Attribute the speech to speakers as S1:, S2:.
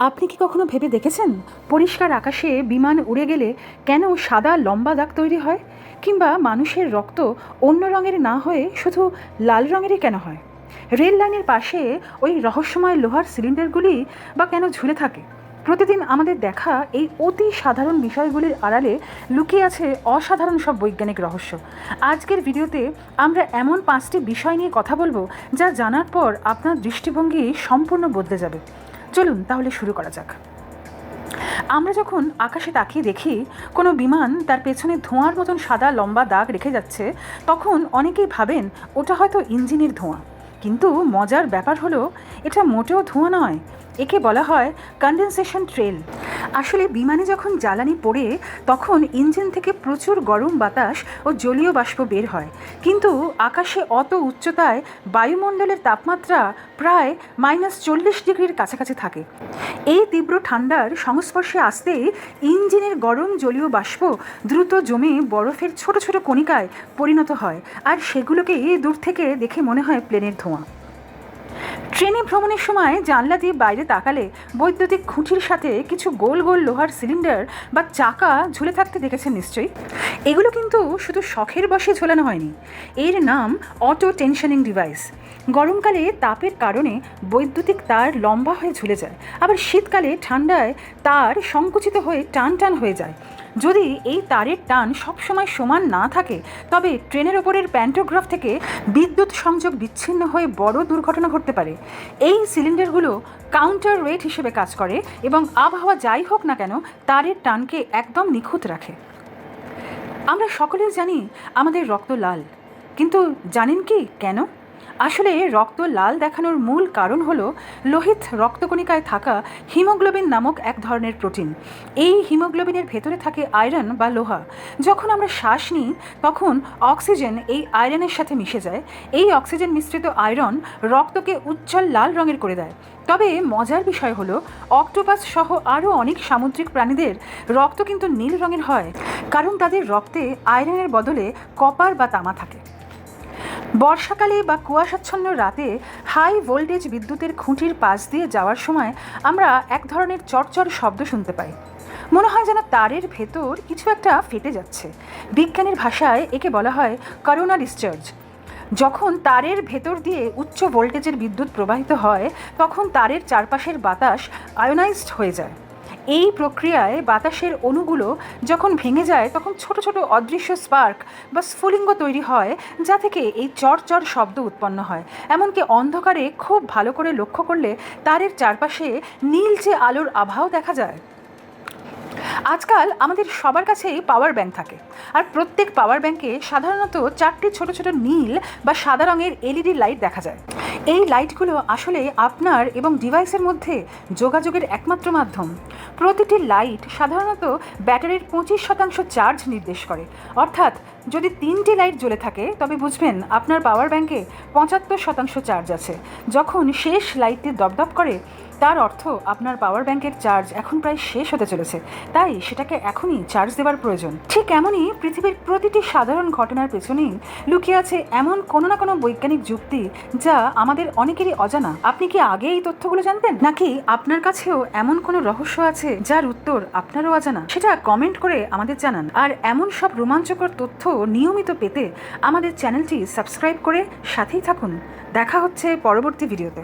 S1: আপনি কি কখনো ভেবে দেখেছেন পরিষ্কার আকাশে বিমান উড়ে গেলে কেন সাদা লম্বা দাগ তৈরি হয়, কিংবা মানুষের রক্ত অন্য রঙের না হয়ে শুধু লাল রঙেরই কেন হয়? রেল লাইনের পাশে ওই রহস্যময় লোহার সিলিন্ডারগুলি বা কেন ঝুলে থাকে? প্রতিদিন আমাদের দেখা এই অতি সাধারণ বিষয়গুলির আড়ালে লুকিয়ে আছে অসাধারণ সব বৈজ্ঞানিক রহস্য। আজকের ভিডিওতে আমরা এমন 5টি বিষয় নিয়ে কথা বলবো যা জানার পর আপনার দৃষ্টিভঙ্গি সম্পূর্ণ বদলে যাবে। চলুন তাহলে শুরু করা যাক। আমরা যখন আকাশে তাকিয়ে দেখি কোনো বিমান তার পেছনে ধোঁয়ার মতন সাদা লম্বা দাগ রেখে যাচ্ছে, তখন অনেকেই ভাবেন ওটা হয়তো ইঞ্জিনের ধোঁয়া। কিন্তু মজার ব্যাপার হলো এটা মোটেও ধোঁয়া নয়, একে বলা হয় কনডেনসেশন ট্রেল। আসলে বিমানে যখন জ্বালানি পড়ে তখন ইঞ্জিন থেকে প্রচুর গরম বাতাস ও জলীয় বাষ্প বের হয়, কিন্তু আকাশে অত উচ্চতায় বায়ুমণ্ডলের তাপমাত্রা প্রায় -40 ডিগ্রির কাছাকাছি থাকে। এই তীব্র ঠান্ডার সংস্পর্শে আসতেই ইঞ্জিনের গরম জলীয় বাষ্প দ্রুত জমে বরফের ছোট ছোট কণিকায় পরিণত হয়, আর সেগুলোকেই দূর থেকে দেখে মনে হয় প্লেনের ধোঁয়া। ট্রেনে ভ্রমণের সময় জানলা দিয়ে বাইরে তাকালে বৈদ্যুতিক খুঁটির সাথে কিছু গোল গোল লোহার সিলিন্ডার বা চাকা ঝুলে থাকতে দেখেছেন নিশ্চয়ই। এগুলো কিন্তু শুধু শখের বশে ঝোলানো হয়নি, এর নাম অটো টেনশনিং ডিভাইস। গরমকালে তাপের কারণে বৈদ্যুতিক তার লম্বা হয়ে ঝুলে যায়, আবার শীতকালে ঠান্ডায় তার সংকুচিত হয়ে টান টান হয়ে যায়। যদি এই তারের টান সবসময় সমান না থাকে, তবে ট্রেনের ওপরের প্যান্টোগ্রাফ থেকে বিদ্যুৎ সংযোগ বিচ্ছিন্ন হয়ে বড় দুর্ঘটনা ঘটতে পারে। এই সিলিন্ডারগুলো কাউন্টার ওয়েট হিসেবে কাজ করে এবং আবহাওয়া যাই হোক না কেন তারের টানকে একদম নিখুঁত রাখে। আমরা সকলেই জানি আমাদের রক্ত লাল, কিন্তু জানেন কি কেন? আসলে রক্ত লাল দেখানোর মূল কারণ হলো লোহিত রক্তকণিকায় থাকা হিমোগ্লোবিন নামক এক ধরনের প্রোটিন। এই হিমোগ্লোবিনের ভেতরে থাকে আয়রন বা লোহা। যখন আমরা শ্বাস নিই তখন অক্সিজেন এই আয়রনের সাথে মিশে যায়। এই অক্সিজেন মিশ্রিত আয়রন রক্তকে উজ্জ্বল লাল রঙের করে দেয়। তবে মজার বিষয় হলো অক্টোপাস সহ আরও অনেক সামুদ্রিক প্রাণীদের রক্ত কিন্তু নীল রঙের হয়, কারণ তাদের রক্তে আয়রনের বদলে কপার বা তামা থাকে। বর্ষাকালে বা কুয়াশাচ্ছন্ন রাতে হাই ভোল্টেজ বিদ্যুতের খুঁটির পাশ দিয়ে যাওয়ার সময় আমরা এক ধরনের চড়চড় শব্দ শুনতে পাই। মনে হয় যেন তারের ভেতর কিছু একটা ফেটে যাচ্ছে। বিজ্ঞানের ভাষায় একে বলা হয় করোনা ডিসচার্জ। যখন তারের ভেতর দিয়ে উচ্চ ভোল্টেজের বিদ্যুৎ প্রবাহিত হয়, তখন তারের চারপাশের বাতাস আয়োনাইজড হয়ে যায়। এই প্রক্রিয়ায় বাতাসের অণুগুলো যখন ভেঙে যায়, তখন ছোট ছোট অদৃশ্য স্পার্ক বা স্ফুলিঙ্গ তৈরি হয়, যা থেকে এই চড়চড় শব্দ উৎপন্ন হয়। এমনকি অন্ধকারে খুব ভালো করে লক্ষ্য করলে তারের চারপাশে নীলচে আলোর আভাও দেখা যায়। আজকাল আমাদের সবার কাছেই পাওয়ার ব্যাংক থাকে, আর প্রত্যেক পাওয়ার ব্যাংকে সাধারণত 4টি ছোট ছোট নীল বা সাদা রঙের এলইডি লাইট দেখা যায়। এই লাইটগুলো আসলে আপনার এবং ডিভাইসের মধ্যে যোগাযোগের একমাত্র মাধ্যম। প্রতিটি লাইট সাধারণত ব্যাটারির 25% চার্জ নির্দেশ করে, অর্থাৎ যদি 3টি লাইট জ্বলে থাকে তবে বুঝবেন আপনার পাওয়ার ব্যাংকে 75% চার্জ আছে। যখন শেষ লাইটটি দপদপ করে, তার অর্থ আপনার পাওয়ার ব্যাংকের চার্জ এখন প্রায় শেষ হতে চলেছে, তাই সেটাকে এখনই চার্জ দেওয়ার প্রয়োজন। ঠিক এমনই পৃথিবীর প্রতিটি সাধারণ ঘটনার পেছনেই লুকিয়ে আছে এমন কোনো না কোনো বৈজ্ঞানিক যুক্তি যা আমাদের অনেকেরই অজানা। আপনি কি আগে এই তথ্যগুলো জানতেন, নাকি আপনার কাছেও এমন কোনো রহস্য আছে যার উত্তর আপনারও অজানা? সেটা কমেন্ট করে আমাদের জানান। আর এমন সব রোমাঞ্চকর তথ্য নিয়মিত পেতে আমাদের চ্যানেলটি সাবস্ক্রাইব করে সাথেই থাকুন। দেখা হচ্ছে পরবর্তী ভিডিওতে।